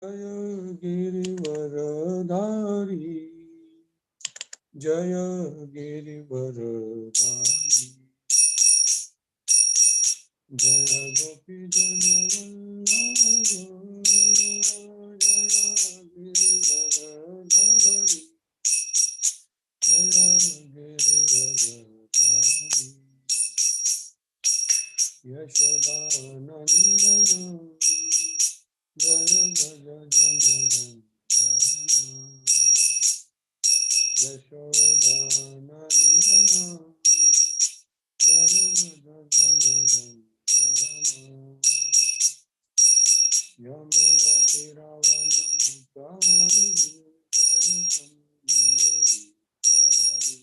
Jaya Girivaradhari, Jaya Girivaradhari, Jaya Gopi Janavallabha, Jaya Girivaradhari, Jaya Girivaradhari, Yashodanandana, Jaya Gaja Janavallabha, Yashodanandana, Yamuna Tiravana Kari Jaya Kundari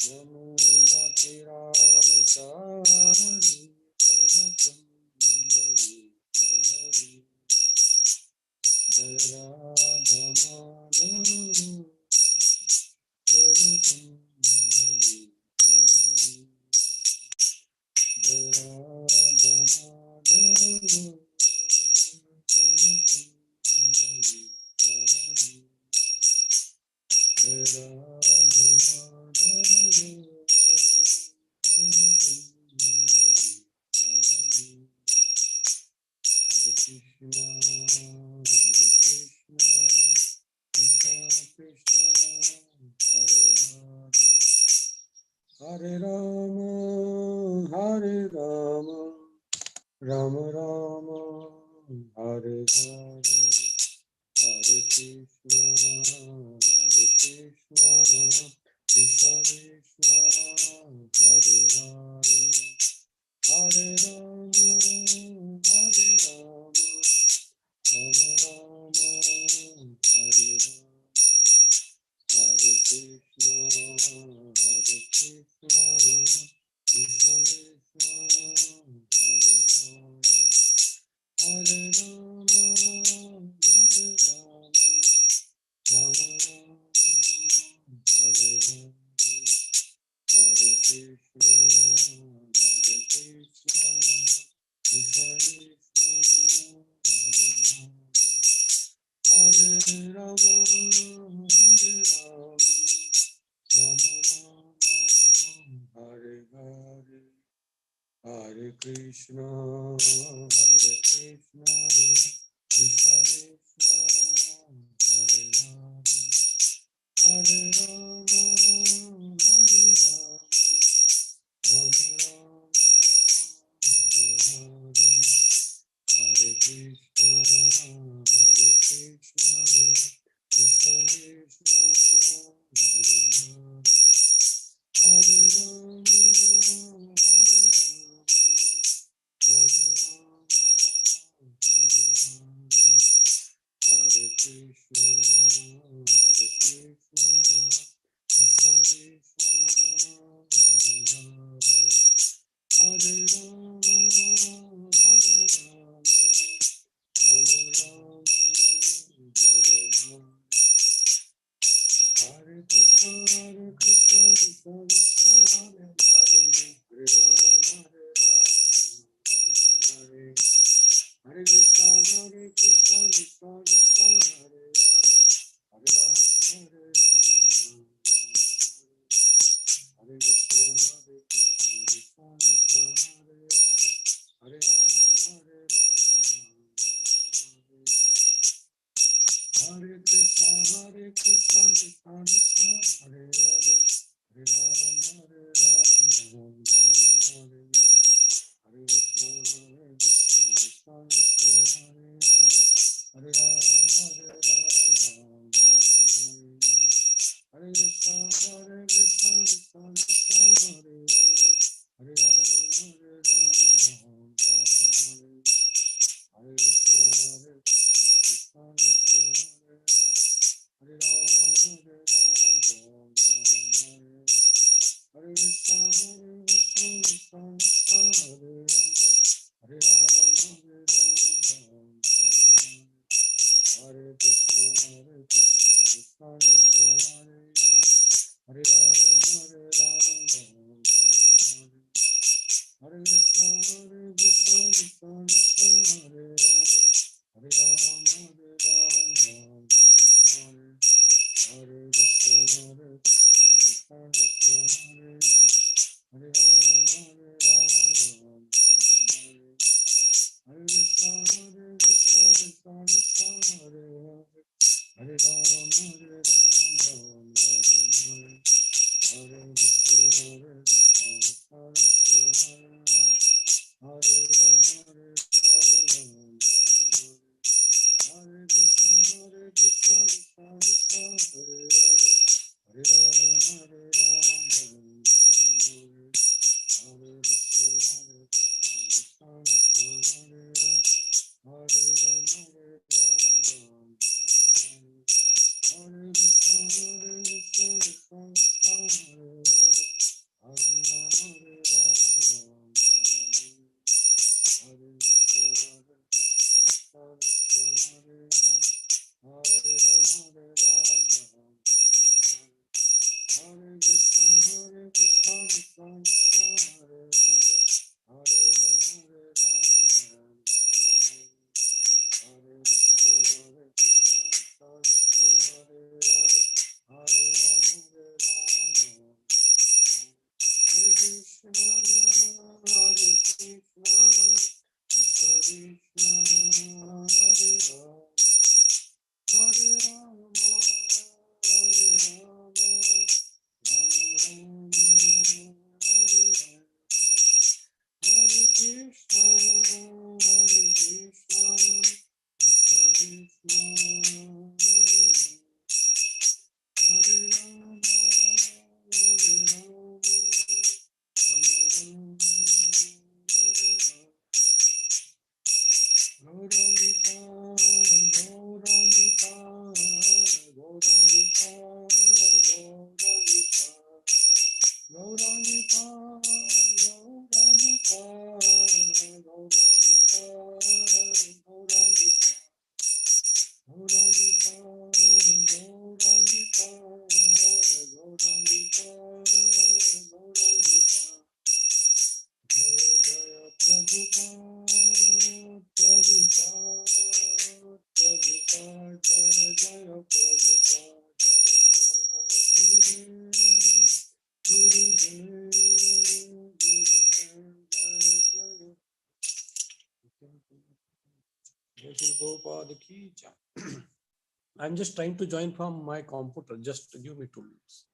Yamuna Tiravana Kari Jaya Kundari Jaya Radha Madhava Jaya Kundari Jaya Radha Madhava Jaya Kundari Jaya Radha Madhava Jaya Kundari Hare Krishna Krishna Krishna Hare Hare Hare Rama Hare Rama Rama Rama Hare Hare Hare Krishna Krishna Krishna Hare Hare Hare Rama Hare Rama Rama Rama Hare Hare Hare Krishna Krishna Krishna Hare Hare Hare Rama Hare Rama Rama Rama Hare Hare Hare Krishna Krishna Krishna Hare Hare Hare Rama Hare Rama Rama Rama Hare Hare Hare Krishna Krishna Krishna Hare Hare Hare Rama Hare Rama Rama Rama Hare Hare Hare Krishna Krishna Krishna Hare Hare Hare Rama Hare Rama Rama Rama Hare Hare Hare Krishna Krishna Krishna Hare Hare Hare Rama Hare Rama Rama Rama Hare Hare Hare Krishna Krishna Krishna Hare Hare Hare Rama Hare Hare Krishna Krishna Krishna Hare Hare Hare Rama Hare Krishna Krishna Krishna Hare Hare Hare Rama Hare Krishna Krishna Krishna Hare Hare Hare Rama Hare Krishna Krishna Krishna Hare Hare Hare Krishna Krishna Hare Hare Hare Krishna Hare Hare I'm just trying to join from my computer. Just give me 2 minutes.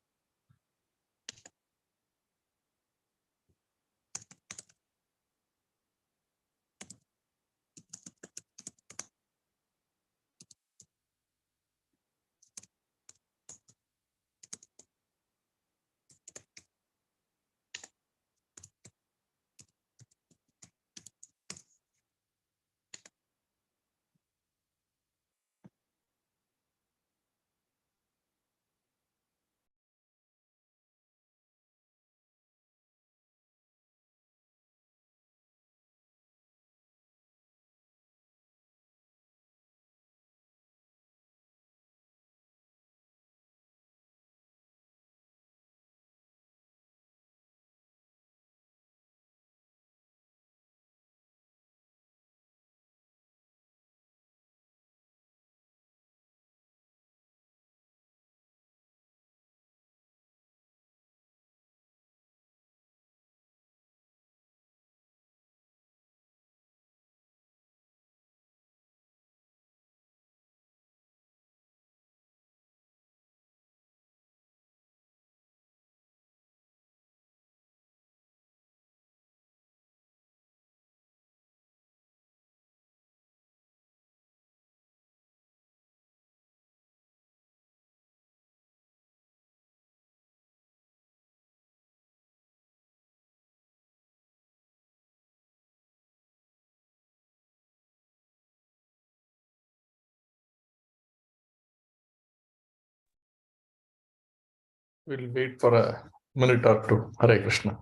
We'll wait for a minute or two. Hare Krishna.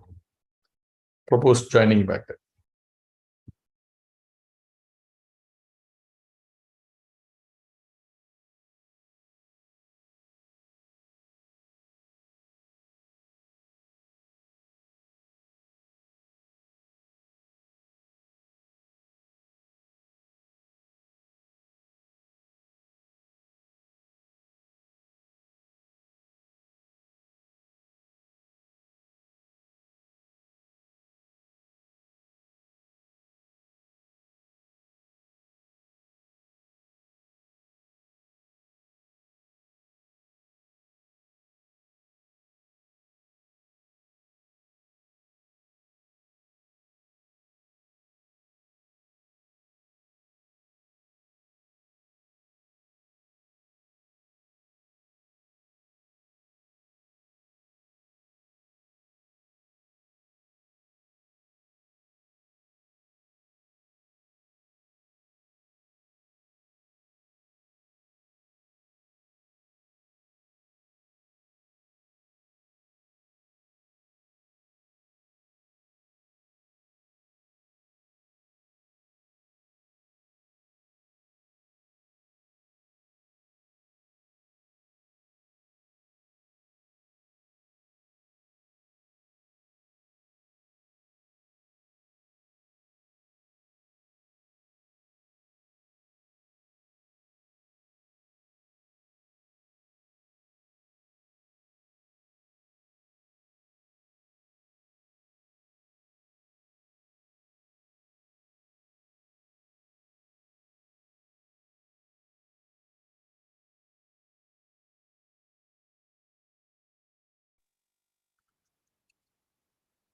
Propose joining back.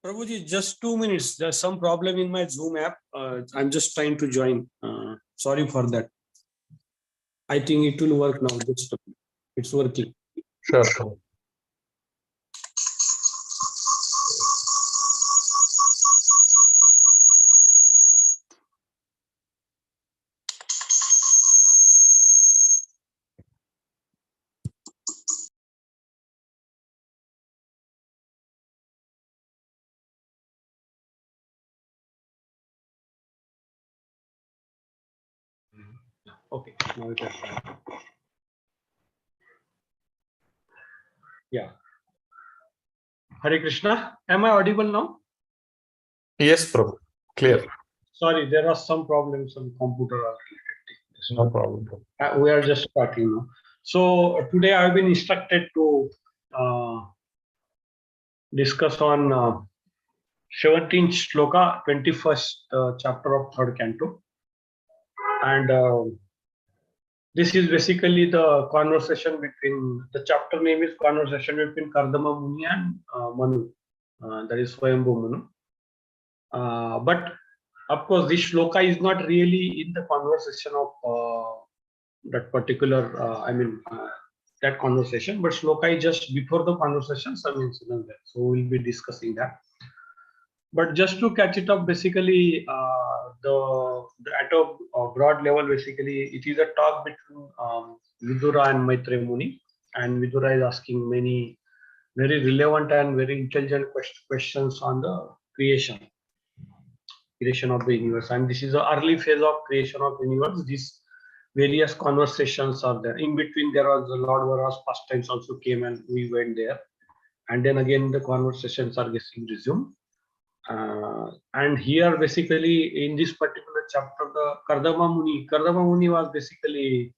Prabhuji, just 2 minutes. There's some problem in my Zoom app. I'm just trying to join. Sorry for that. I think it will work now. Just it's working. Sure. Sure. Okay, now it has started. Yeah. Hare Krishna. Am I audible now? Yes, Prabhu. Clear. Sorry, there are some problems on computer related. No problem. We are just starting now. So today I have been instructed to discuss on 17th shloka, 21st chapter of third canto, and this is basically the conversation between, the chapter name is conversation between Kardama Muni and Manu, that is Swayambhu Manu. But of course, this shloka is not really in the conversation of that particular, that conversation, but shloka is just before the conversation, some incident there. So we'll be discussing that. But just to catch it up, basically, at a broad level, basically, it is a talk between Vidura and Maitreya Muni, and Vidura is asking many very relevant and very intelligent questions on the creation of the universe. And this is the early phase of creation of universe. These various conversations are there. In between, there was the Lord Vara's pastimes also came, and we went there. And then again, the conversations are getting resumed. And here, basically, in this particular chapter, the Kardama Muni was basically,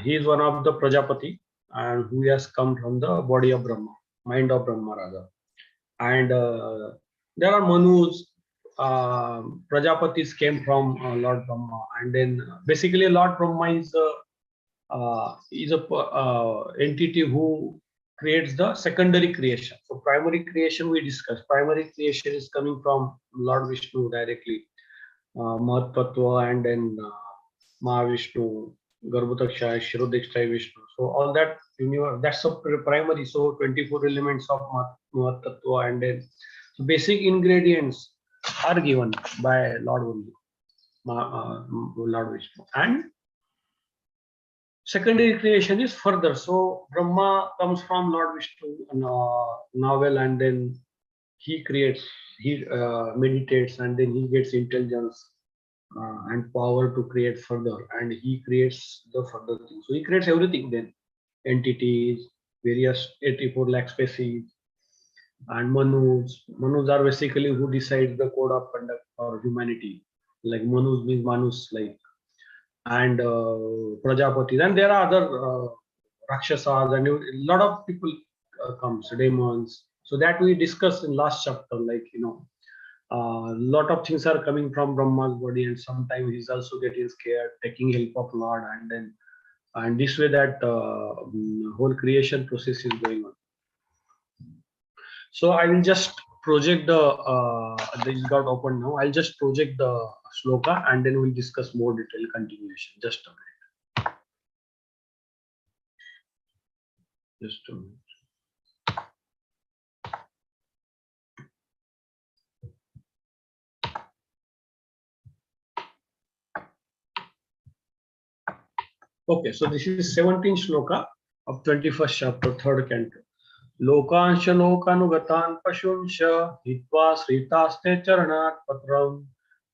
he is one of the Prajapati, and who has come from the body of Brahma, mind of Brahma rather. And there are Manus, Prajapatis came from Lord Brahma, and then basically Lord Brahma is a entity who creates the secondary creation. So primary creation we discussed. Primary creation is coming from Lord Vishnu directly, Mahattatva, and then Mahavishnu, Garbhodaksha, Shirodikshaya Vishnu. So all that universe, that's a primary. So 24 elements of Mahattatva, and then so basic ingredients are given by Lord only, Lord Vishnu. And secondary creation is further. So Brahma comes from Lord Vishnu novel, and then he creates, he meditates, and then he gets intelligence and power to create further, and he creates the further things. So he creates everything then, entities, various 84 lakh species, and Manus. Manus are basically who decides the code of conduct for humanity. Like Manus means Manus, like, and Prajapatis, and there are other Rakshasas, and a lot of people comes, demons. So that we discussed in last chapter, like, you know, a lot of things are coming from Brahma's body, and sometimes he's also getting scared, taking help of Lord, and then, and this way that whole creation process is going on. So I will just project the, this got open now. I'll just project the shloka, and then we'll discuss more detailed continuation. Just a minute. Just a minute. Okay, so this is 17th shloka of 21st chapter, 3rd canto. Lokansha lokanugatan pashunsha hitva sritaste charanat patram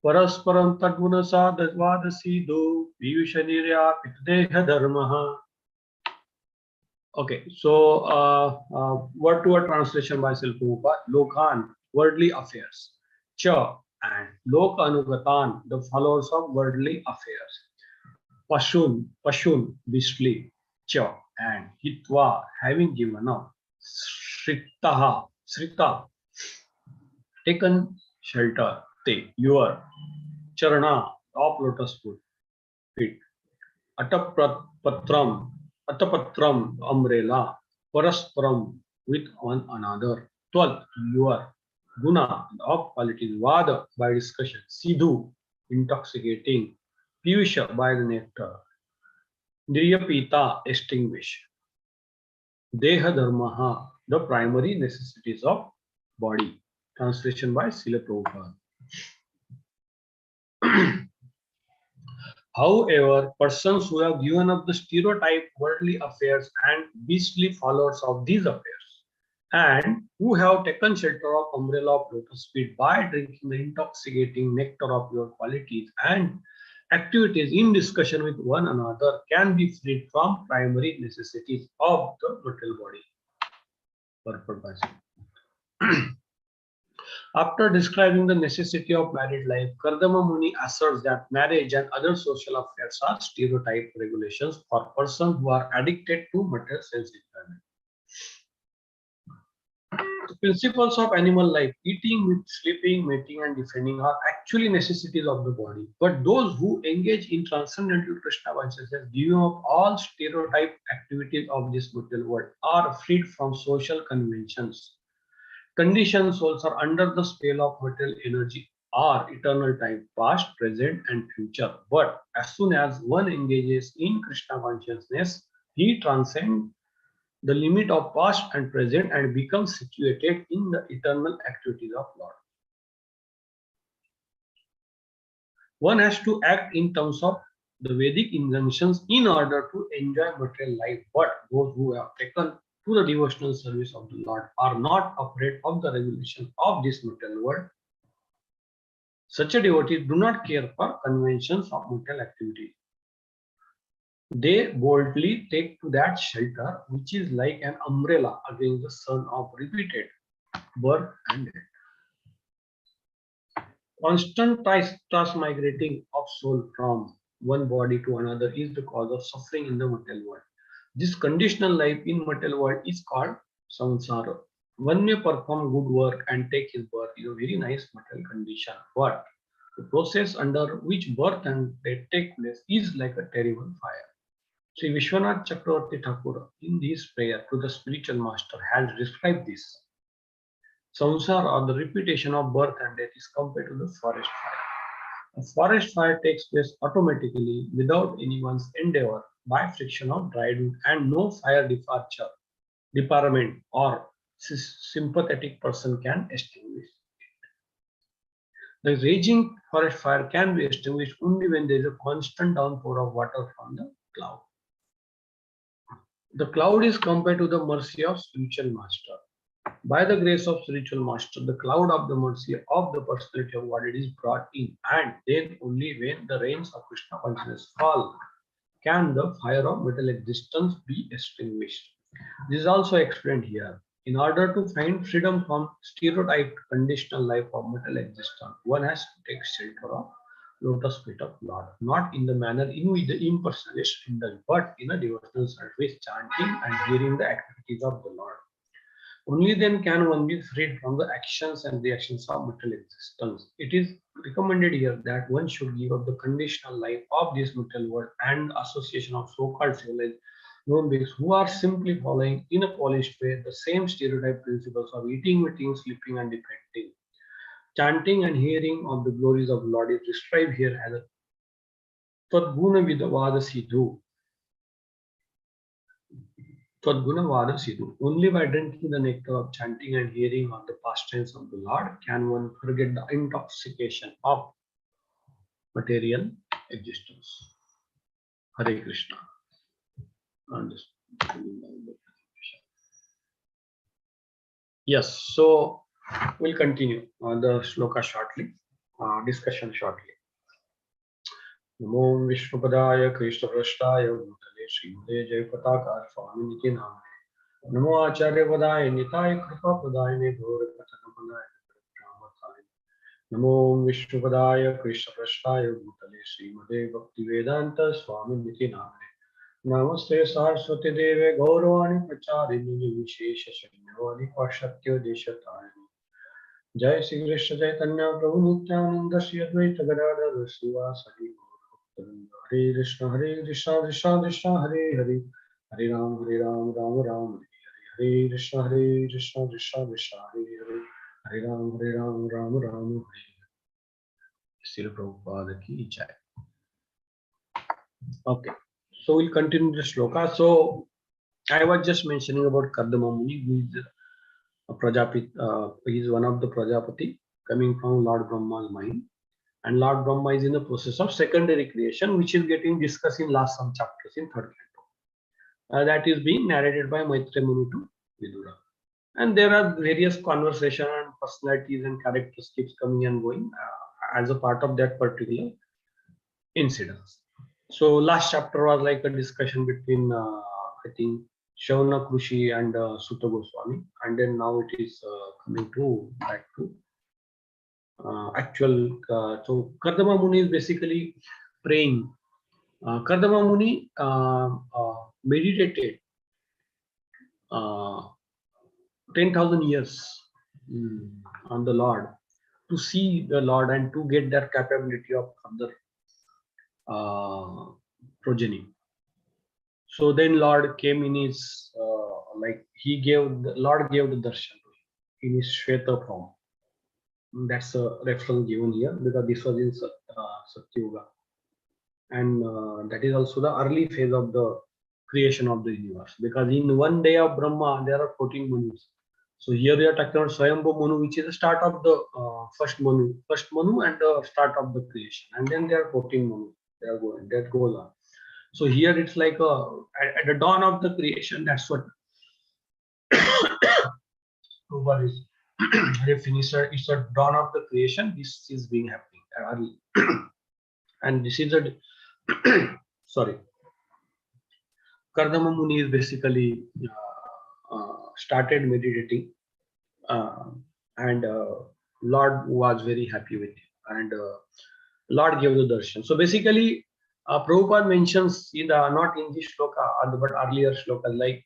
parasparam tadguna sadvadasido viyushanirya pitdeha dharmaha. Okay, so word to word translation by Silpumupa. Lokan, worldly affairs. Cha, and Lokanugatan, the followers of worldly affairs. Pashun, beastly. Cha, and Hitva, having given up. Srita, taken shelter. Te, your. Charana, top lotus feet. Atapatram, umbrella. Parasparam, with one another. 12, your. Guna, of qualities. Vada, by discussion. Sidhu, intoxicating. Piyusha, by the nectar. Driyapita extinguish. Deha dharmaha, the primary necessities of body. Translation by Srila Prabhupada. However, persons who have given up the stereotype worldly affairs and beastly followers of these affairs, and who have taken shelter of umbrella of lotus feet by drinking the intoxicating nectar of your qualities and activities in discussion with one another, can be freed from primary necessities of the material body. Purpose. After describing the necessity of married life, Kardama Muni asserts that marriage and other social affairs are stereotype regulations for persons who are addicted to material sense enjoyment. The principles of animal life, eating, sleeping, mating, and defending, are actually necessities of the body. But those who engage in transcendental Krishna consciousness, giving up all stereotype activities of this material world, are freed from social conventions. Conditioned souls are under the spell of material energy are eternal time, past, present, and future. But as soon as one engages in Krishna consciousness, he transcends the limit of past and present and becomes situated in the eternal activities of Lord. One has to act in terms of the Vedic injunctions in order to enjoy material life, but those who have taken to the devotional service of the Lord are not afraid of the regulation of this material world. Such a devotee do not care for conventions of material activity. They boldly take to that shelter, which is like an umbrella against the sun of repeated birth and death. Constant transmigrating of soul from one body to another is the cause of suffering in the material world. This conditional life in material world is called samsara. One may perform good work and take his birth in a very nice material condition, but the process under which birth and death take place is like a terrible fire. Sri Vishwanath Chakravarti Thakur in his prayer to the spiritual master has described this. Samsara, or the repetition of birth and death, is compared to the forest fire. A forest fire takes place automatically without anyone's endeavor by friction of dried wood, and no fire department or sympathetic person can extinguish it. The raging forest fire can be extinguished only when there is a constant downpour of water from the cloud. The cloud is compared to the mercy of spiritual master. By the grace of spiritual master, the cloud of the mercy of the personality of Godhead is brought in, and then only when the rains of Krishna consciousness fall can the fire of material existence be extinguished. This is also explained here. In order to find freedom from stereotyped conditional life of material existence, one has to take shelter of lotus feet of Lord, not in the manner in which the impersonalist indulge, but in a devotional service, chanting and hearing the activities of the Lord. Only then can one be freed from the actions and reactions of material existence. It is recommended here that one should give up the conditional life of this material world and association of so-called civilized human beings who are simply following in a polished way the same stereotype principles of eating, mating, sleeping, and defending. Chanting and hearing of the glories of the Lord is described here as a Tadguna Vidavada Siddhu. Tadgunavada Siddhu. Only by drinking the nectar of chanting and hearing of the pastimes of the Lord can one forget the intoxication of material existence. Hare Krishna. Yes, so we'll continue the shloka shortly, discussion shortly. Namo Vishnupadaya Krishna Prashtaya Bhutale Srimade Jai Pataka Swami Niti Namane Namo Acharya Vadaya Nitai Kripa Padayane Dhora Katana Padaya Namo Vishnupadaya Krishna Prashtaya Bhutale Srimade Bhakti Vedanta Swami Niti Namane Namaste Saraswati Deve Gauravani Pracharini Vishesha Shanyavani Pashatya Deshatayani Jai Sri Krishna Chaitanya Prabhu Nityananda Sri Advaita Gadadhara Srivasadi Hare Krishna, Krishna Krishna, Hare Hare, Hare Ram, Ram Ram, Hare Hare, Krishna, Krishna Krishna, Hare Hare, Hare Ram, Ram Ram, Hare Hare. Srila Prabhupada ki jai. Okay, So we'll continue the shloka. So I was just mentioning about Kardama Muni, who is a Prajapati. He is one of the Prajapati coming from Lord Brahma's mind. And Lord Brahma is in the process of secondary creation, which is getting discussed in last some chapters in third canto. That is being narrated by Maitreya Muni to Vidura. And there are various conversation and personalities and characteristics coming and going as a part of that particular incidents. So last chapter was like a discussion between I think Shauna Krushi and Sutta Goswami, and then now it is coming to back to actual. So Kardama Muni is basically praying. Kardama Muni meditated 10,000 years on the Lord to see the Lord and to get that capability of other progeny. So then Lord came in his Lord gave the darshan to him in his Shweta form. That's a reference given here because this was in Satyuga, and that is also the early phase of the creation of the universe, because in one day of Brahma there are 14 Manus. So here we are talking about Swayambhu Manu, which is the start of the first Manu and the start of the creation, and then there are 14 Manu. That goes on. So here it's like at the dawn of the creation. That's what Prabhupada is finisher. It's a dawn of the creation. This is being happening early, and this is a sorry. Kardama Muni is basically started meditating, and Lord was very happy with him, and Lord gave the darshan. So basically, Prabhupada mentions in the not in this shloka but earlier shlokas like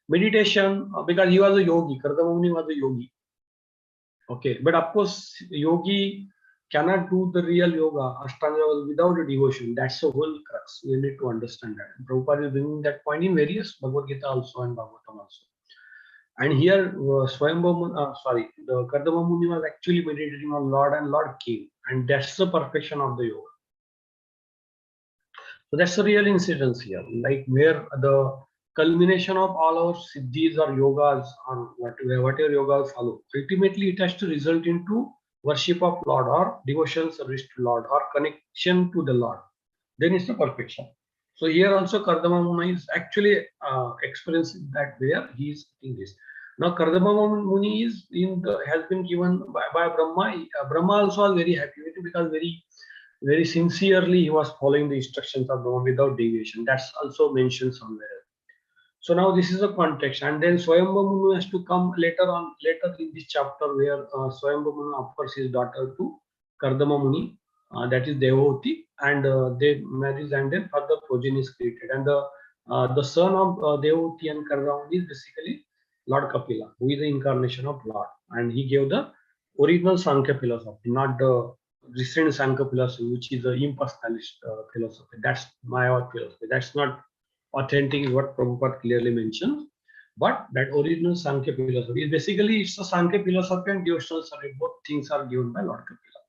meditation, because he was a yogi. Kardama Muni was a yogi. Okay, but of course, yogi cannot do the real yoga, Ashtanga yoga, without a devotion. That's the whole crux. We need to understand that. And Prabhupada is bringing that point in various Bhagavad Gita also and Bhagavatam also. And here, the Kardama Muni was actually meditating on Lord, and Lord came, and that's the perfection of the yoga. So that's the real incidence here, like where the culmination of all our siddhis or yogas or whatever yogas follow. Ultimately, it has to result into worship of Lord or devotional service to Lord or connection to the Lord. Then it's the perfection. So here also Kardama Muni is actually experiencing that where he is in this. Now Kardama Muni has been given by Brahma. Brahma also was very happy with it because very sincerely he was following the instructions of Brahma without deviation. That's also mentioned somewhere. So now this is a context, and then Swayambhu Manu has to come later in this chapter where Swayambhu Manu offers his daughter to Kardama Muni, that is Devavati, and they marry, and then further progeny is created. And the son of Devavati and Kardama Muni is basically Lord Kapila, who is the incarnation of Lord, and he gave the original Sankhya philosophy, not the recent Sankhya philosophy, which is the impersonalist philosophy. That's Mayavad philosophy. That's not authentic, is what Prabhupada clearly mentioned. But that original Sankhya philosophy is basically, it's a Sankhya philosophy and devotional service. Both things are given by Lord Kapila.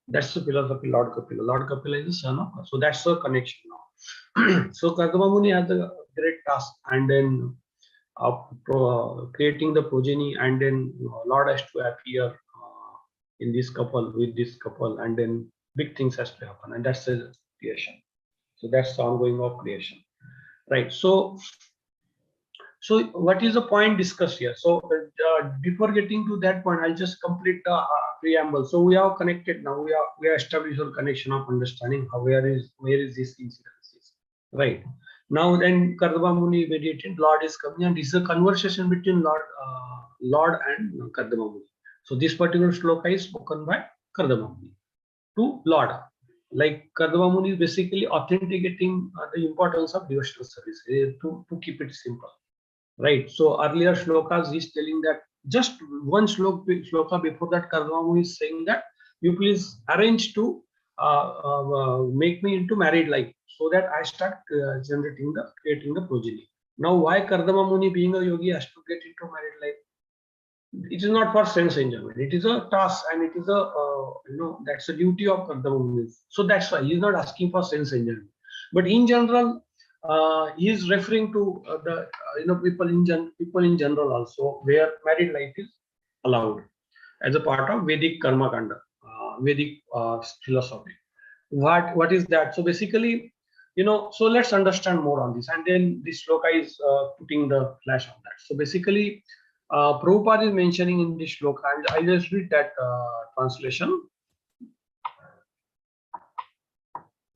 That's the philosophy, Lord Kapila. Lord Kapila is the son of God. So that's the connection now. So Kardama Muni has a great task, and then creating the progeny, and then Lord has to appear in this couple, with this couple, and then big things has to happen, and that's the creation. So that's the ongoing of creation, right? So what is the point discussed here? So before getting to that point, I'll just complete the preamble. So we are connected now. We are established a connection of understanding how where is this incidence, right? Now then Kardama Muni meditated, Lord is coming, and this is a conversation between Lord and Kardama Muni. So this particular shloka is spoken by Kardama Muni to Lord. Like Kardama Muni is basically authenticating the importance of devotional service, to keep it simple, right? So earlier shlokas is telling that just one shloka before that, Kardama Muni is saying that you please arrange to make me into married life, so that I start creating the progeny. Now why Kardama Muni, being a yogi, has to get into married life? It is not for sense enjoyment. It is a task, and it is a that's a duty of Kardama Muni. So that's why he is not asking for sense enjoyment. But in general, he is referring to the people in general also, where married life is allowed as a part of Vedic karma kanda, Vedic philosophy. What is that? So basically, so let's understand more on this, and then this shloka is putting the flash on that. So basically, Prabhupada is mentioning in this shloka, and I just read that translation.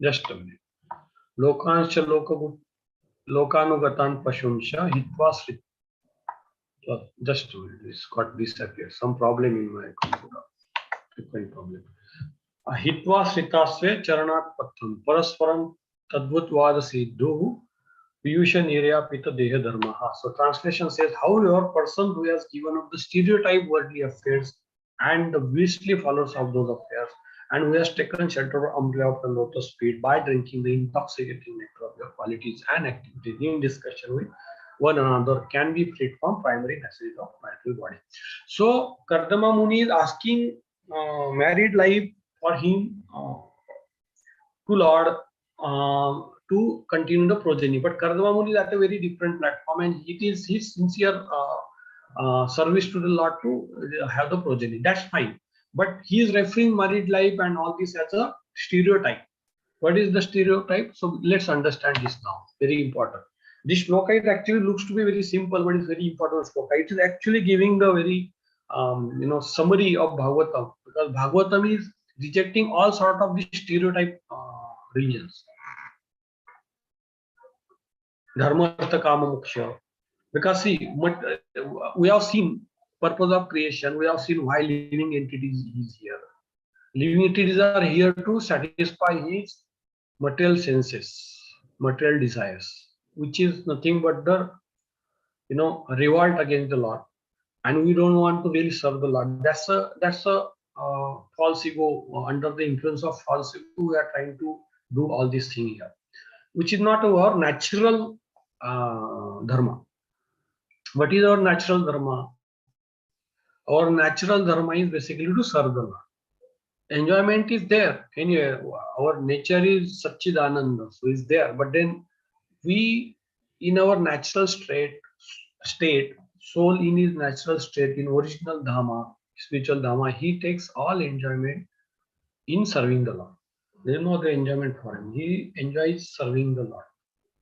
Just a minute. Lokansha Lokanugatan Pashunsha Hitva Srit. Just a minute, it's got disappeared. Some problem in my computer. Frequent problem. Hitva Sritasve Charanat Patham Parasparam Tadvutvada Siddhu Piyusha Nirya Pita Deha Dharmaha. So translation says, however, person who has given up the stereotype worldly affairs and the beastly followers of those affairs, and who has taken shelter of umbrella of the lotus feet by drinking the intoxicating nectar of your qualities and activities in discussion with one another, can be freed from primary necessities of material body. So Kardama Muni is asking married life for him to Lord to continue the progeny. But Kardama Muni is at a very different platform, and it is his sincere service to the Lord to have the progeny. That's fine. But he is referring married life and all this as a stereotype. What is the stereotype? So let's understand this now. Very important. This shloka, it actually looks to be very simple, but it's very important shloka. It is actually giving the very summary of Bhagavatam, because Bhagavatam is rejecting all sort of these stereotype religions. Dharma, Artha, Kama, Moksha. Because see, we have seen purpose of creation. We have seen why living entities is here. Living entities are here to satisfy his material senses, material desires, which is nothing but the revolt against the Lord. And we don't want to really serve the Lord. That's a false ego. Under the influence of false ego, we are trying to do all these things here, which is not our natural dharma. What is our natural dharma? Our natural dharma is basically to serve the Lord. Enjoyment is there anyway. Our nature is Satchidananda, so it's there. But then we, in our natural state, soul in his natural state, in original dhamma, spiritual dhamma, he takes all enjoyment in serving the Lord. There is no other enjoyment for him. He enjoys serving the Lord.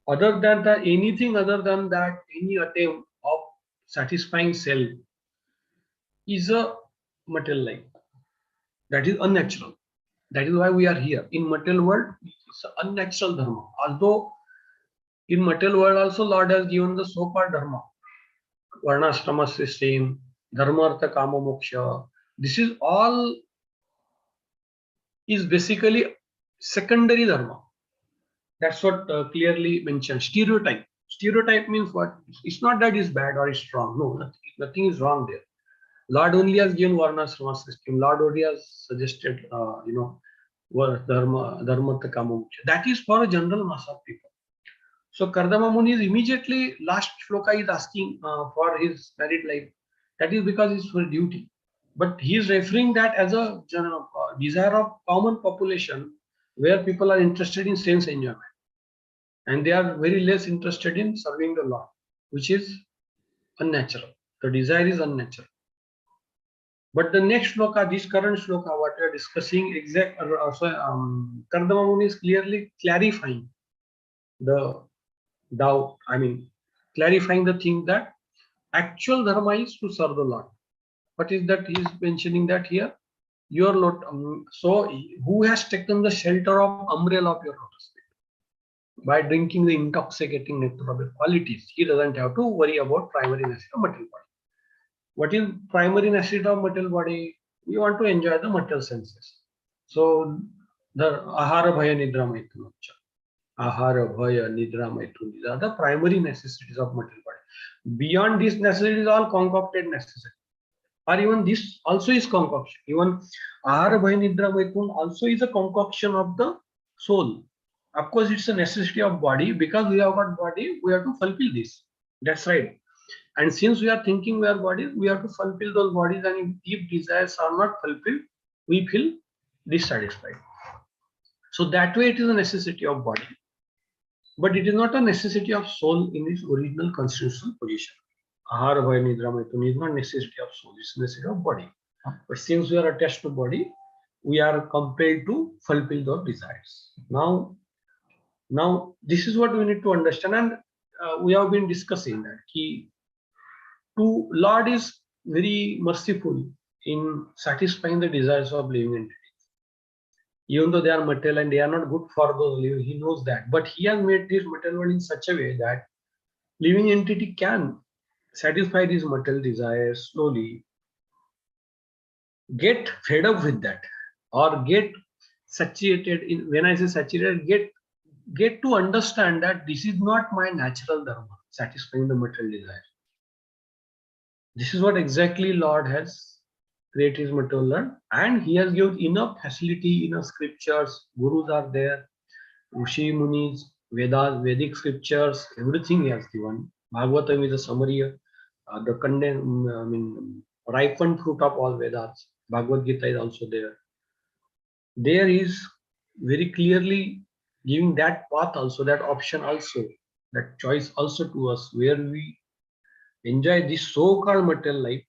Other than that, anything other than that, any attempt of satisfying self is a material life. That is unnatural. That is why we are here. In material world, it's an unnatural dharma. Although in material world also Lord has given the so-called dharma. Varnashrama system, dharma, artha, kama, moksha. This is all is basically secondary dharma. That's what clearly mentioned. Stereotype. Stereotype means what? It's not that it's bad or it's wrong. No, nothing is wrong there. Lord only has given Varnashrama system. Lord only has suggested, dharma, artha, kama, moksha. That is for a general mass of people. So Kardama Muni is immediately, last shloka is asking for his married life. That is because it's for duty. But he is referring that as a desire of common population, where people are interested in sense enjoyment. And they are very less interested in serving the Lord, which is unnatural. The desire is unnatural. But the next shloka, this current shloka, what we are discussing, Kardama Muni is clearly clarifying the doubt, clarifying the thing that actual dharma is to serve the Lord. What is that? He is mentioning that here. Your Lord, so who has taken the shelter of umbrella of your lotus feet by drinking the intoxicating nectar of your qualities? He doesn't have to worry about primary necessity of material body. What is primary necessity of material body? We want to enjoy the material senses. So the ahara bhaya nidra maituna. Ahara, bhaya, nidra, maitun. These are the primary necessities of material body. Beyond these necessities, all concocted necessities. Or even this also is concoction. Even ahara, bhaya, nidra, maitun also is a concoction of the soul. Of course, it's a necessity of body. Because we have got body, we have to fulfill this. That's right. And since we are thinking we are bodies, we have to fulfill those bodies. And if desires are not fulfilled, we feel dissatisfied. So that way, it is a necessity of body. but it is not a necessity of soul in its original constitutional position. Ahara bhaya nidra maitun is not necessity of soul, it's necessity of body. But since we are attached to body, we are compelled to fulfill those desires. Now this is what we need to understand, and we have been discussing that key to Lord is very merciful in satisfying the desires of living entities. Even though they are material and they are not good for those living, he knows that. But he has made this material world in such a way that living entity can satisfy these material desires slowly, get fed up with that, or get saturated in, when I say saturated, get to understand that this is not my natural dharma, satisfying the material desire. This is what exactly Lord has created his material world, and he has given enough facility, enough scriptures, gurus are there, Rishi Munis, Vedas, Vedic scriptures, everything he has given. Bhagavatam is a summary, the ripened fruit of all Vedas. Bhagavad Gita is also there. There is very clearly giving that path also, that option also, that choice also to us, where we enjoy this so-called material life,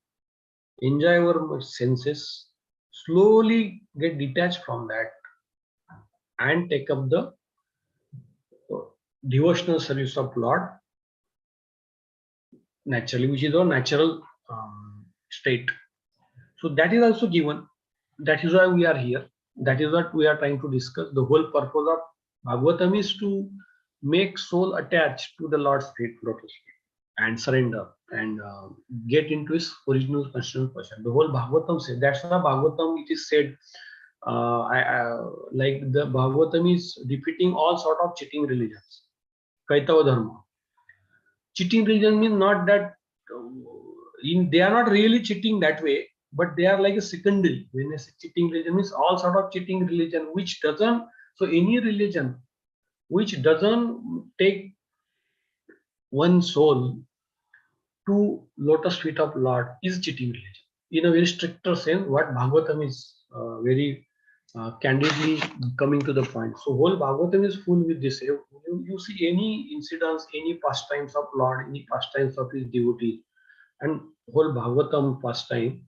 enjoy our senses, slowly get detached from that and take up the devotional service of Lord naturally, which is our natural state. So that is also given. That is why we are here. That is what we are trying to discuss. The whole purpose of Bhagavatam is to make soul attached to the Lord's feet, lotus feet, and surrender and get into his original constitutional position. The whole Bhagavatam says. That's why Bhagavatam it is said. Like the Bhagavatam is defeating all sort of cheating religions. Kaitava dharma. Cheating religion means not that they are not really cheating that way, but they are like a secondary. When I say cheating religion means all sort of cheating religion, which doesn't, so any religion which doesn't take one soul to lotus feet of Lord is cheating religion. In a very stricter sense, what Bhagavatam is very candidly coming to the point. So whole Bhagavatam is full with this. You see any incidents, any pastimes of Lord, any pastimes of his devotees, and whole Bhagavatam pastime,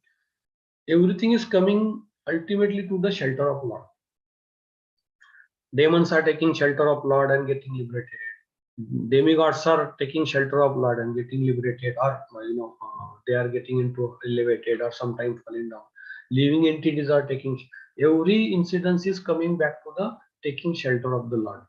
everything is coming ultimately to the shelter of Lord. Demons are taking shelter of Lord and getting liberated. Demigods are taking shelter of Lord and getting liberated, or they are getting into elevated or sometimes falling down. Living entities are taking. Every incidence is coming back to the taking shelter of the Lord.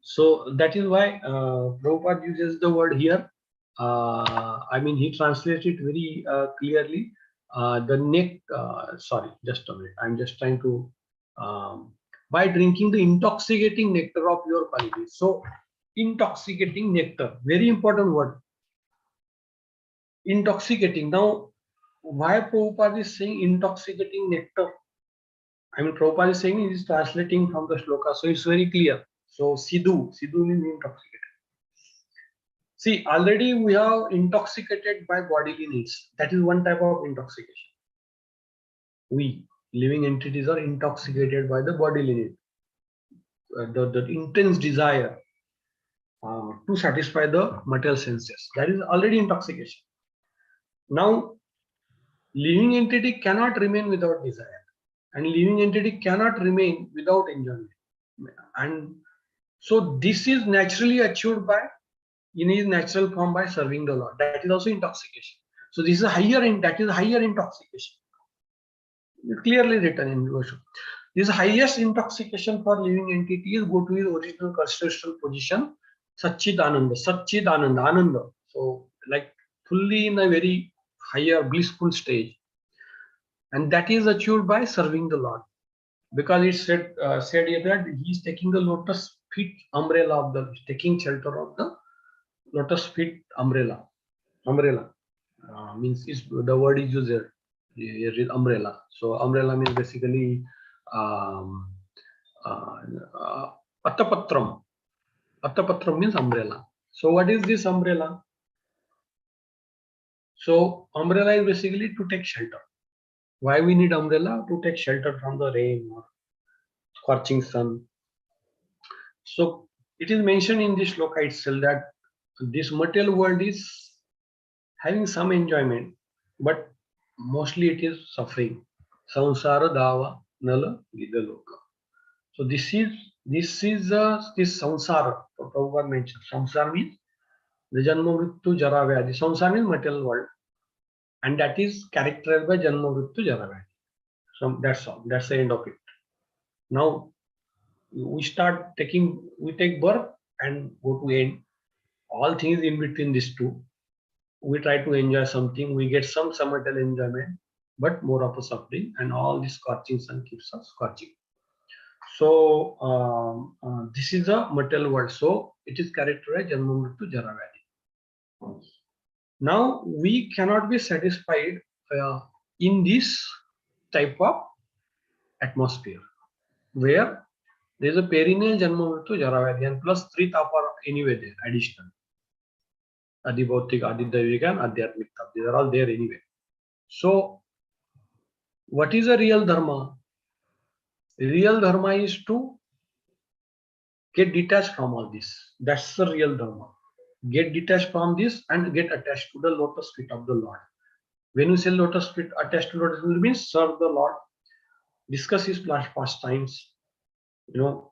So that is why Prabhupada uses the word here. He translates it very clearly. The neck. Sorry, just a minute. I'm just trying to. By drinking the intoxicating nectar of your qualities. So, intoxicating nectar, very important word. Intoxicating. Now, why Prabhupada is saying intoxicating nectar? Prabhupada is saying he is translating from the shloka, so it's very clear. So, Sidhu means intoxicated. See, already we have intoxicated by bodily needs. That is one type of intoxication. We, living entities, are intoxicated by the bodily need. The intense desire to satisfy the material senses. That is already intoxication. Now, living entity cannot remain without desire, and living entity cannot remain without enjoyment. And so this is naturally achieved by, in his natural form, by serving the Lord. That is also intoxication. So this is higher intoxication. It's clearly written in version. This highest intoxication for living entities go to his original constitutional position, Satchidananda, Ananda. So like fully in a very higher blissful stage. And that is achieved by serving the Lord. Because it said here that he is taking the lotus feet umbrella of the, taking shelter of the lotus feet umbrella. Umbrella means the word is used there. Here is umbrella. So umbrella means basically Attapatram. Attapatram means umbrella. So what is this umbrella? So umbrella is basically to take shelter. Why we need umbrella? To take shelter from the rain or scorching sun. So it is mentioned in this shloka itself that this material world is having some enjoyment, but mostly it is suffering. Samsara dava nala vidaloka. So this samsara. Prabhupada mentioned samsara means the janma mrityu jara vyadhi. Samsara means material world, and that is characterized by janma mrityu jara vyadhi. So that's all. That's the end of it. Now we take birth and go to end. All things in between these two. We try to enjoy something, we get some material enjoyment, but more of a suffering, and all this scorching sun keeps us scorching. So this is a material world. So it is characterized Janma Mrityu Jara Vyadhi. Now we cannot be satisfied in this type of atmosphere where there is a perennial Janma Mrityu Jara Vyadhi, and plus three tapas are anyway there, additional. Adibhautik, Adidayvik, and Adhyatmik tap. These are all there anyway. So, what is a real dharma? Real dharma is to get detached from all this. That's the real dharma. Get detached from this and get attached to the lotus feet of the Lord. When we say lotus feet, attached to lotus feet means serve the Lord, discuss his pastimes, enjoy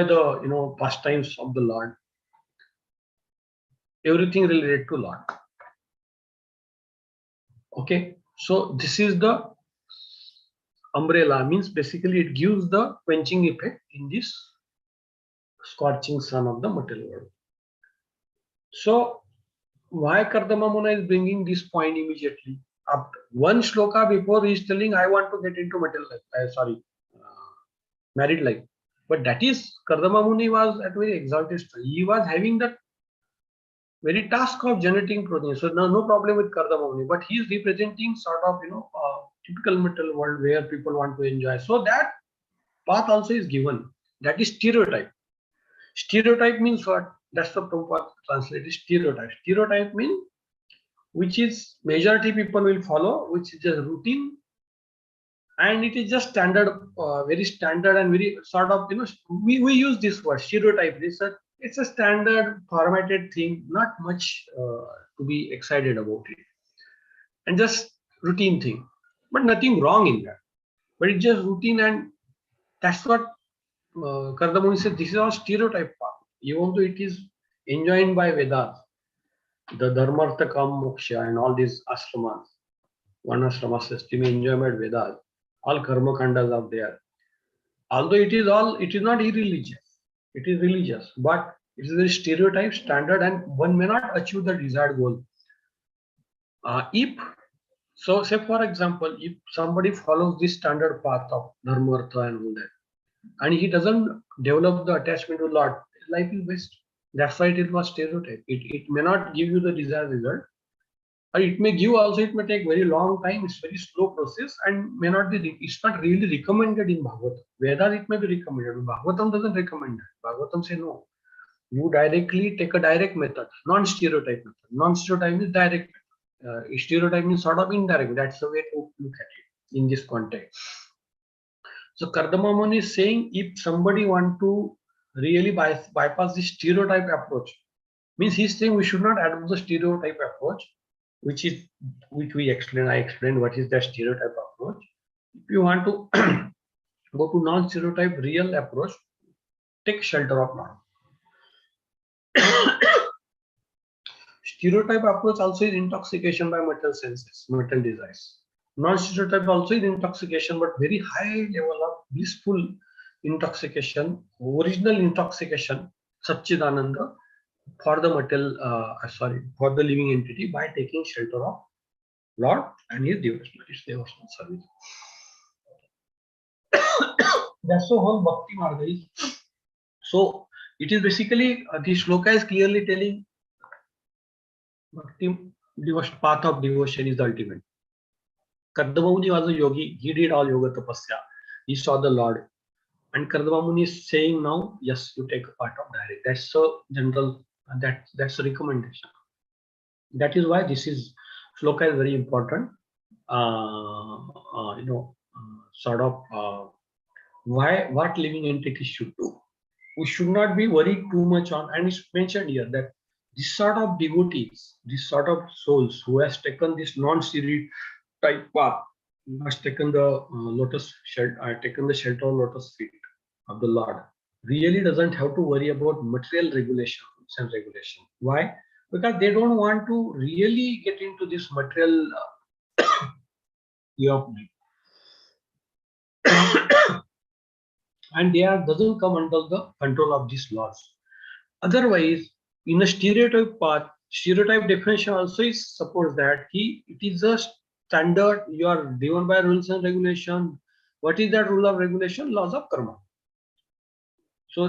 the pastimes of the Lord. Everything related to Lord. Okay, so this is the umbrella, means basically it gives the quenching effect in this scorching sun of the material world. So why Kardama Muna is bringing this point immediately? After one shloka before he is telling, I want to get into material life, married life. But that is, Kardama Muni was at very exalted stage. He was having that very task of generating progeny. So no problem with Kardama Muni, but he is representing sort of, typical material world where people want to enjoy. So that path also is given. That is stereotype. Stereotype means what? That's the Prabhupada translated stereotype. Stereotype means which is majority people will follow, which is just routine, and it is just standard, very standard and very sort of, we use this word stereotype. It's a standard formatted thing, not much to be excited about it, and just routine thing, but nothing wrong in that. But it's just routine, and that's what Kardamuni said. This is all stereotype path. Even though it is enjoined by Vedas, the Dharmartha Kam Moksha and all these ashramas, one ashrama system enjoyment Vedas, all karma kandas are there. Although it is not irreligious, it is religious, but it is a stereotype, standard, and one may not achieve the desired goal. So, say for example, if somebody follows this standard path of dharma, artha, and all that, and he doesn't develop the attachment to Lord, life is waste. That's why it was stereotype. It may not give you the desired result, or it may give also. It may take very long time. It's very slow process, and may not be. It's not really recommended in Bhagavatam. Vedas it may be recommended. Bhagavatam doesn't recommend it. Bhagavatam say no. You directly take a direct method, non-stereotype method. Non-stereotype is direct. Stereotype is sort of indirect. That's the way to look at it in this context. So Kardama Muni is saying, if somebody want to really bypass the stereotype approach, means he's saying we should not adopt the stereotype approach, which we explained. I explained what is the stereotype approach. If you want to go to non-stereotype real approach, take shelter of Lord. Stereotype approach also is intoxication by material senses, material desires. Non-stereotype also is intoxication, but very high level of blissful intoxication, original intoxication, Satchidananda, for the material, for the living entity by taking shelter of Lord and his devotional service. That's the whole Bhakti Marga is. So it is basically, the shloka is clearly telling Bhakti path of devotion is the ultimate. Kardama Muni was a yogi. He did all yoga tapasya. He saw the Lord. And Kardama Muni is saying now, yes, you take a part of direct. That's so general. That's a recommendation. That is why this is shloka is very important. What living entity should do. we should not be worried too much on, and it's mentioned here that this sort of devotees, this sort of souls who has taken this non-stereotype path, who has taken the taken the shelter of lotus feet of the Lord, really doesn't have to worry about material regulation and regulation. Why? Because they don't want to really get into this material and they doesn't come under the control of these laws. Otherwise, in a stereotype definition also is suppose that it is a standard, you are driven by rules and regulation. What is that rule of regulation? Laws of karma. So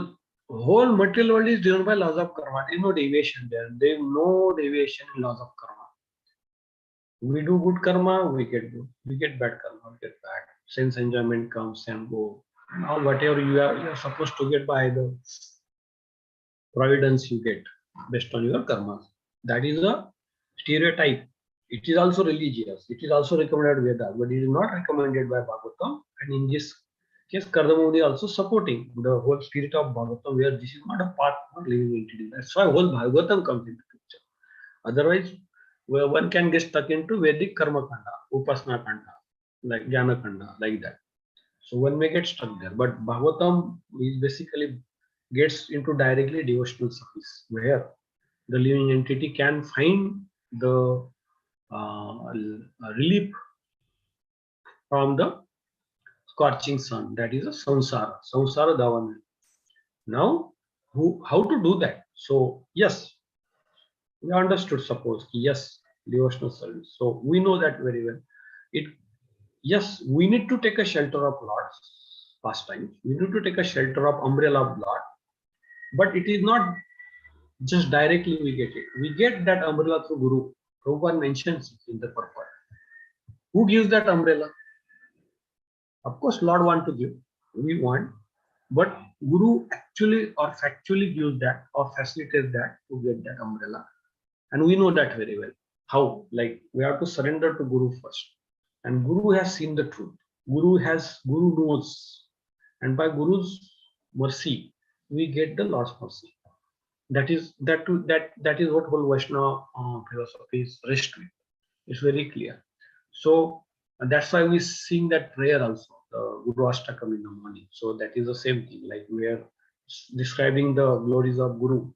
whole material world is driven by laws of karma. There is no deviation there. There is no deviation in laws of karma. We do good karma, we get good. We get bad karma, we get bad. Sense enjoyment comes and go. Now whatever you are supposed to get by the providence you get based on your karma. That is a stereotype. It is also religious. It is also recommended Vedas, but it is not recommended by Bhagavatam. And in this case, Kardamudi also supporting the whole spirit of Bhagavatam, where this is not a path for living entity. That's why whole Bhagavatam comes into picture. Otherwise, where one can get stuck into Vedic Karma Kanda, Upasana Kanda, like Jnana Kanda, like that. So one may get stuck there. But Bhagavatam is basically gets into directly devotional service, where the living entity can find the relief from the scorching sun, that is a samsara davana. Now, how to do that? So yes, we understood, suppose, yes, devotional service. So we know that very well. Yes, we need to take a shelter of Lord's pastimes. We need to take a shelter of umbrella of Lord, but it is not just directly we get it. We get that umbrella through Guru. Prabhupada mentions it in the purport. Who gives that umbrella? Of course, Lord want to give. We want, but Guru actually or factually gives that or facilitates that to get that umbrella, and we know that very well. How? Like we have to surrender to Guru first, and Guru has seen the truth. Guru knows, and by Guru's mercy, we get the Lord's mercy. That is what whole Vaishnava philosophy is rest with. It's very clear. So that's why we sing that prayer also, the Guru Ashtakam in the morning. So that is the same thing. Like we are describing the glories of Guru,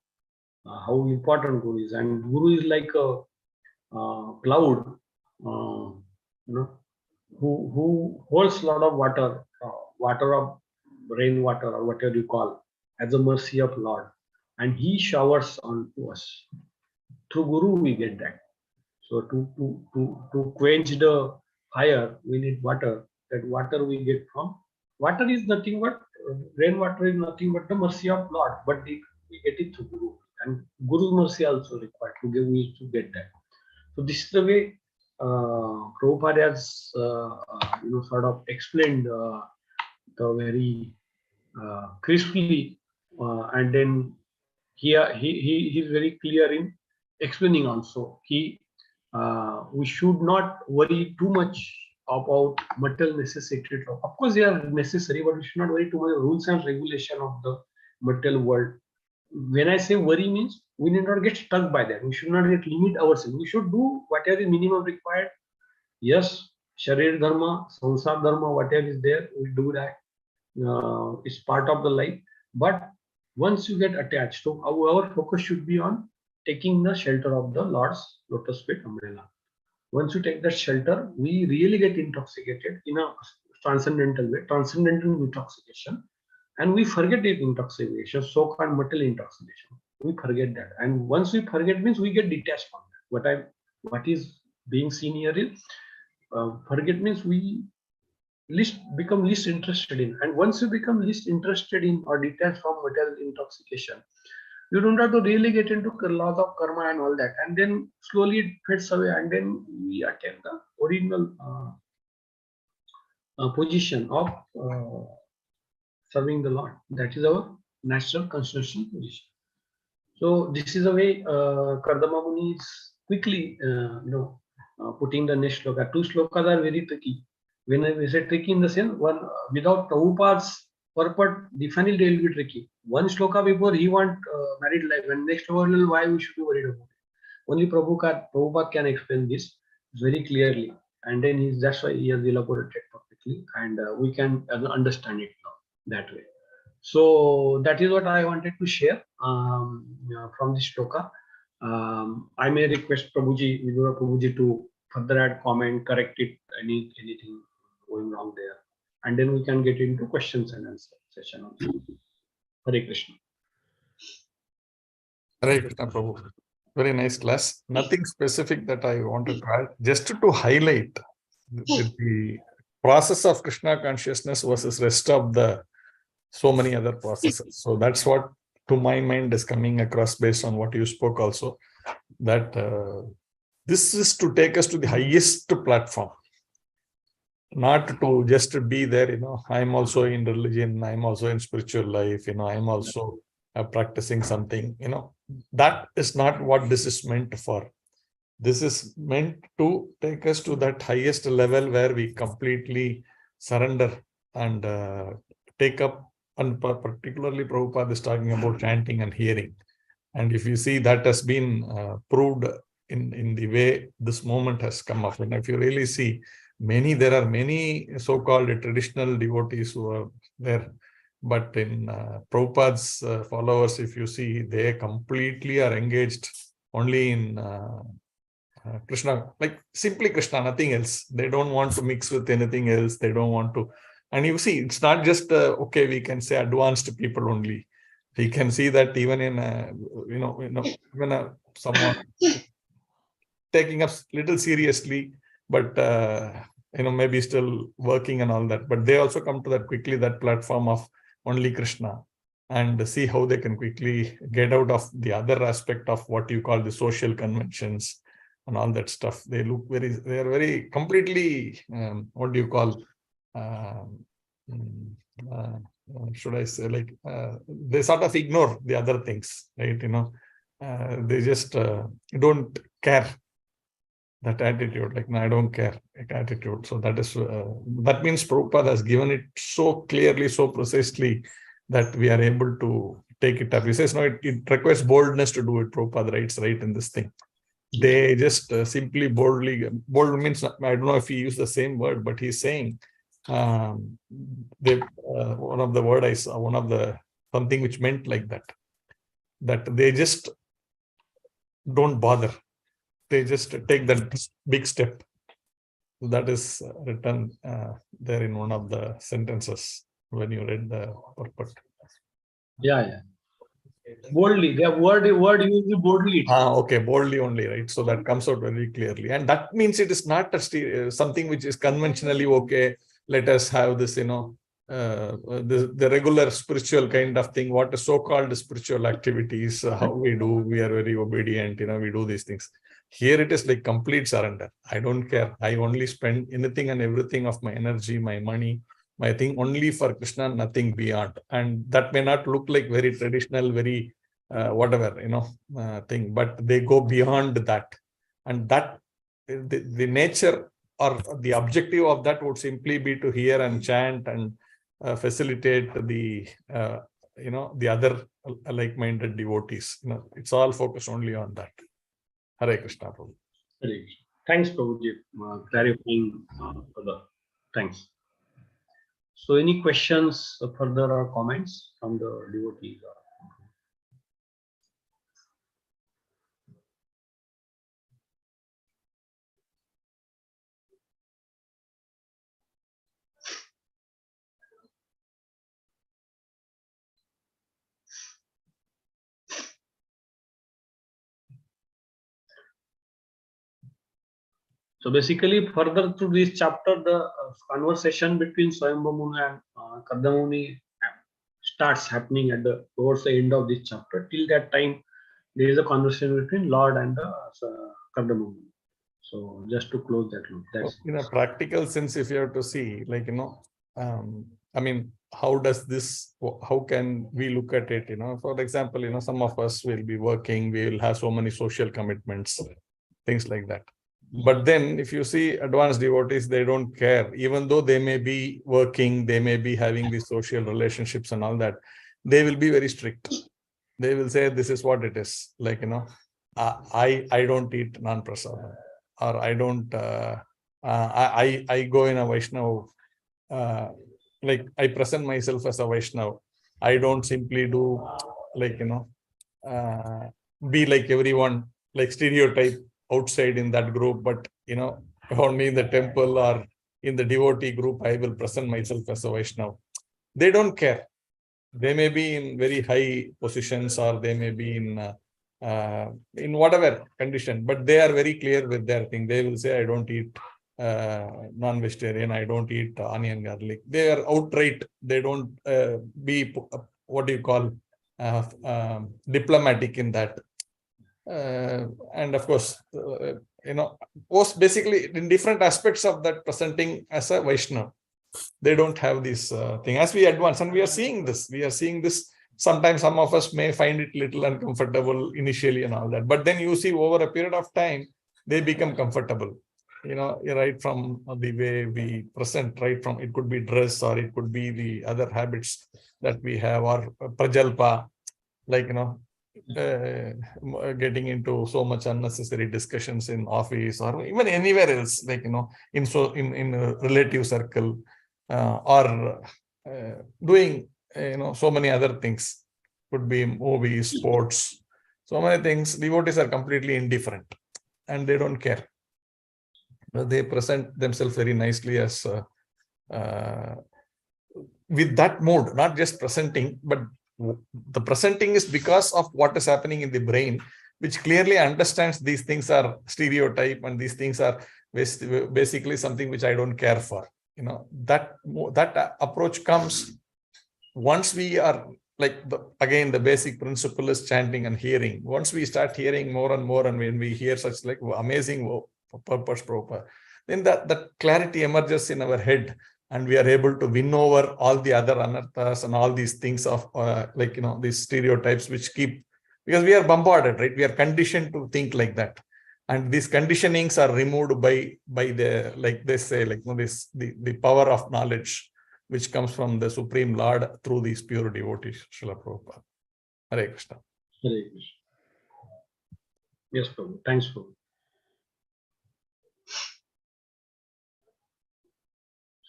how important Guru is, and Guru is like a cloud, who holds a lot of water of rainwater or whatever you call, as a mercy of Lord, and He showers onto us. Through Guru we get that. So to quench the fire, we need water. That water we get from water is nothing but rainwater is nothing but the mercy of Lord. But we get it through Guru, and Guru's mercy also required to give we to get that. So this is the way Prabhupada has sort of explained the very crisply, and then he is very clear in explaining also. We should not worry too much about material necessity. Of course, they are necessary, but we should not worry too much about rules and regulation of the material world. When I say worry, means we need not get stuck by that. We should not get limit ourselves. We should do whatever is minimum required. Yes, Sharir Dharma, Sansar Dharma, whatever is there, we do that. It's part of the life. But once you get attached, so our focus should be on taking the shelter of the Lord's lotus feet umbrella. Once you take that shelter, we really get intoxicated in a transcendental way, transcendental intoxication, and we forget the intoxication, so-called material intoxication. We forget that, and once we forget means we get detached from that. What is being seen here is forget means we become least interested in, and once you become least interested in or detached from material intoxication, you don't have to really get into laws of karma and all that, and then slowly it fades away, and then we attain the original position of serving the Lord. That is our natural constitutional position. So this is the way Kardama Muni is quickly putting the next shloka. Two shlokas are very tricky. When I say tricky in the sense, one without Prabhupada's purport definitely will be tricky. One shloka before he want married life, and next shloka why we should be worried about it. Only Prabhupada can explain this very clearly, and then that's why he has elaborated perfectly, and we can understand it now that way. So that is what I wanted to share from this shloka. I may request Prabhuji, Vidura Prabhuji, to further add comment, correct it, anything going wrong there, and then we can get into questions and answer session also. Hare Krishna. Hare Krishna, Prabhu. Very nice class. Nothing specific that I wanted to add. Just to highlight the process of Krishna consciousness versus rest of the so many other processes. So that's what to my mind is coming across based on what you spoke also, that this is to take us to the highest platform, not to just be there, I'm also in religion, I'm also in spiritual life, I'm also practicing something, that is not what this is meant for. This is meant to take us to that highest level where we completely surrender and take up, and particularly Prabhupada is talking about chanting and hearing. And if you see, that has been proved in the way this moment has come up. And if you really see, there are many so-called traditional devotees who are there. But in Prabhupada's followers, if you see, they completely are engaged only in Krishna, like simply Krishna, nothing else. They don't want to mix with anything else. They don't want to. And you see, it's not just, okay, we can say advanced people only. We can see that even in, even someone taking up little seriously, but, maybe still working and all that. But they also come to that quickly, that platform of only Krishna, and see how they can quickly get out of the other aspect of what you call the social conventions and all that stuff. They are very completely, what do you call, should I say, like, they sort of ignore the other things, right? They just don't care. That attitude, like, no, I don't care, like, attitude. So that is, that means Prabhupada has given it so clearly, so precisely, that we are able to take it up. He says, no, it requires boldness to do it. Prabhupada writes right in this thing. They just simply bold means, I don't know if he used the same word, but he's saying, one of the word I saw, one of the something which meant like that they just don't bother. They just take that big step. That is written there in one of the sentences when you read the purport. Yeah. Boldly, the word used boldly. Okay, boldly only, right? So that comes out very clearly. And that means it is not something which is conventionally, okay, let us have this, the regular spiritual kind of thing, what is so-called spiritual activities, how we are very obedient, we do these things. Here it is like complete surrender. I don't care. I only spend anything and everything of my energy, my money, my thing only for Krishna, nothing beyond. And that may not look like very traditional, very whatever, thing, but they go beyond that. And that the nature or the objective of that would simply be to hear and chant and facilitate the, the other like-minded devotees. It's all focused only on that. Hare Krishna, Prabhu. Hare Krishna. Thanks, Prabhuji, clarifying further. Thanks. So, any questions further or comments from the devotees? So basically, further through this chapter, the conversation between Swayambhu Muni and Kardama Muni starts happening towards the end of this chapter. Till that time, there is a conversation between Lord and Kardama Muni. So just to close that loop. That's in a practical sense, if you have to see, like, I mean, how can we look at it? For example, some of us will be working, we will have so many social commitments, things like that. But then if you see advanced devotees, they don't care. Even though they may be working, they may be having these social relationships and all that, they will be very strict. They will say, this is what it is. Like, I don't eat non-prasadam, or I don't, I go in a Vaishnava, like I present myself as a Vaishnava. I don't simply do like, be like everyone, like stereotype outside in that group, but only in the temple or in the devotee group, I will present myself as a Vaishnava. They don't care. They may be in very high positions, or they may be in whatever condition, but they are very clear with their thing. They will say, I don't eat non-vegetarian, I don't eat onion garlic. They are outright. They don't be what do you call diplomatic in that. And of course, most basically in different aspects of that, presenting as a Vaishnava. They don't have this thing. As we advance, and we are seeing this. Sometimes some of us may find it little uncomfortable initially and all that, but then you see over a period of time, they become comfortable. Right from the way we present, right from, it could be dress, or it could be the other habits that we have, or prajalpa, like, getting into so much unnecessary discussions in office or even anywhere else, like, in a relative circle, or doing, so many other things. Could be movies, sports, so many things. Devotees are completely indifferent and they don't care. They present themselves very nicely as with that mode, not just presenting, but the presenting is because of what is happening in the brain, which clearly understands these things are stereotype and these things are basically something which I don't care for. That approach comes once we are like, again, the basic principle is chanting and hearing. Once we start hearing more and more, and when we hear such like amazing purpose proper, then that clarity emerges in our head, and we are able to win over all the other anarthas and all these things of these stereotypes which keep, because we are bombarded, right? We are conditioned to think like that, and these conditionings are removed by the, like they say, like, the power of knowledge which comes from the Supreme Lord through these pure devotees. Srila Prabhupada. Hare Krishna. Hare Krishna. Yes, Prabhu. Thanks, Prabhu.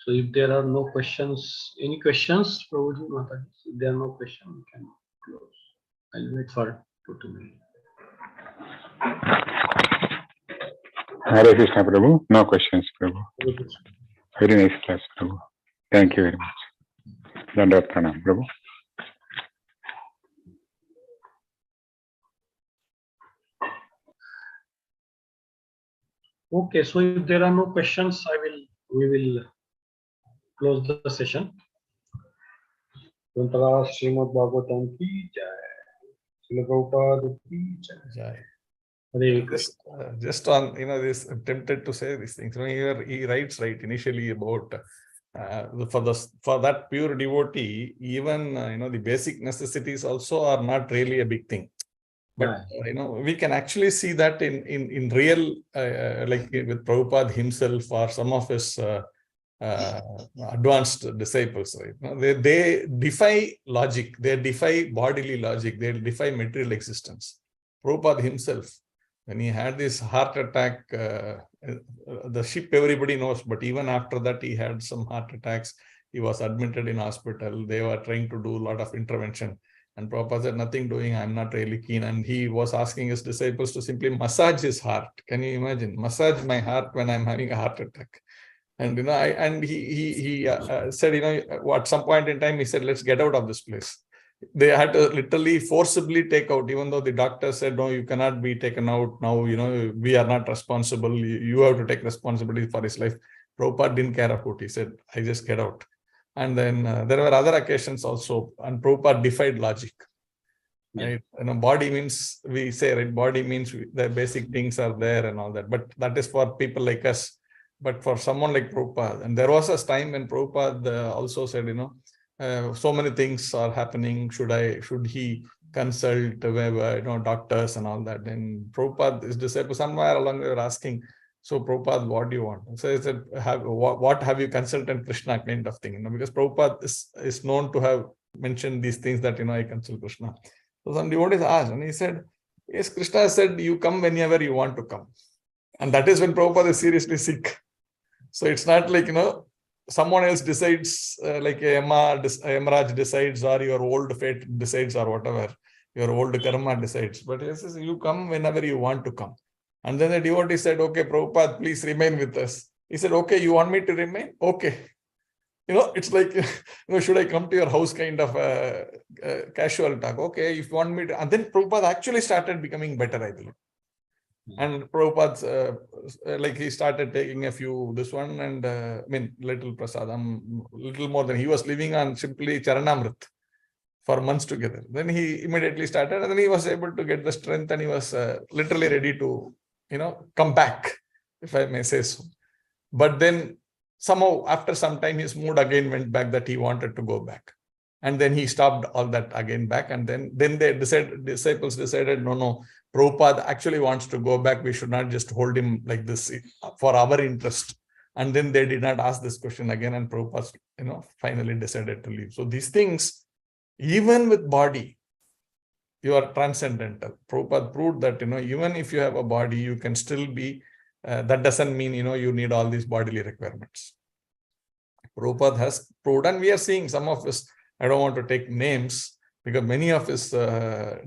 So if there are no questions, any questions, Prabhuji, Mataji? If there are no questions, we can close. I'll wait for 2 minutes. Hare Krishna, Prabhu. No questions, Prabhu. Very nice class, Prabhu. Thank you very much. Dandavat Pranam, Prabhu. Okay, so if there are no questions, we will close the session. Srimad Bhagavatam ki jai. Srila Prabhupada ki jai. Just on, this, I'm tempted to say these things. Here he writes, right, initially about for that pure devotee, even the basic necessities also are not really a big thing. But we can actually see that in real, like with Prabhupada himself or some of his advanced disciples, right? They defy logic, they defy bodily logic, they defy material existence. Prabhupada himself, when he had this heart attack, the ship everybody knows, but even after that he had some heart attacks. He was admitted in hospital. They were trying to do a lot of intervention. And Prabhupada said, nothing doing, I'm not really keen. And he was asking his disciples to simply massage his heart. Can you imagine? Massage my heart when I'm having a heart attack. And he said, at some point in time, he said, let's get out of this place. They had to literally forcibly take out, even though the doctor said, no, you cannot be taken out now, we are not responsible. You have to take responsibility for his life. Prabhupada didn't care about it. He said, I just get out. And then there were other occasions also, and Prabhupada defied logic. Right? Body means, we say, right, body means the basic things are there and all that. But that is for people like us. But for someone like Prabhupada, and there was a time when Prabhupada also said, so many things are happening. Should he consult doctors and all that? Then Prabhupada, his disciples, somewhere along they were asking, So Prabhupada, what do you want? So I said, what have you consulted Krishna kind of thing? Because Prabhupada is known to have mentioned these things that, I consult Krishna. So some devotees asked, and he said, yes, Krishna said, you come whenever you want to come. And that is when Prabhupada is seriously sick. So it's not like, someone else decides, like Yamaraj decides, or your old fate decides, or whatever, your old karma decides. But he says, you come whenever you want to come. And then the devotee said, okay, Prabhupada, please remain with us. He said, okay, you want me to remain? Okay. It's like, should I come to your house kind of casual talk? Okay, if you want me to. And then Prabhupada actually started becoming better, I believe. And Prabhupada's, like he started taking a few, this one, and little prasadam, little more than he was living on simply Charanamrit for months together. Then he immediately started, and then he was able to get the strength, and he was literally ready to, come back, if I may say so. But then somehow after some time, his mood again went back that he wanted to go back. And then he stopped all that again back. And then they disciples decided, no, Prabhupada actually wants to go back. We should not just hold him like this for our interest. And then they did not ask this question again. And Prabhupada, finally decided to leave. So these things, even with body, you are transcendental. Prabhupada proved that, even if you have a body, you can still be, that doesn't mean, you need all these bodily requirements. Prabhupada has proved, and we are seeing some of his, I don't want to take names, because many of his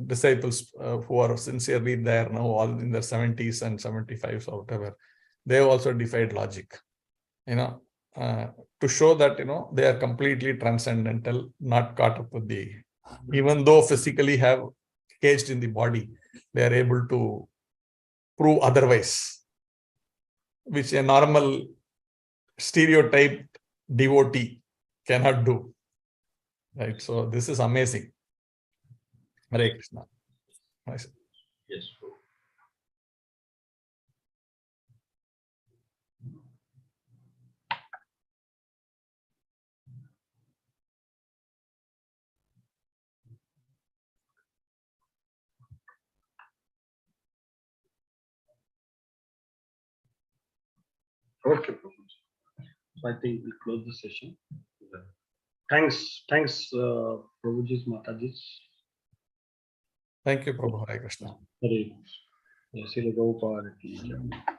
disciples who are sincerely there now, all in their 70s and 75s or whatever, they have also defied logic, to show that, they are completely transcendental, not caught up with even though physically have caged in the body, they are able to prove otherwise, which a normal stereotyped devotee cannot do. Right. So this is amazing. Hare Krishna. Nice. Yes. Okay. So I think we'll close the session. Thanks, Prabhuji's, Mataji's. Thank you, Prabhu. Hare Krishna. Hare Krishna. Srila Prabhupada ki jai.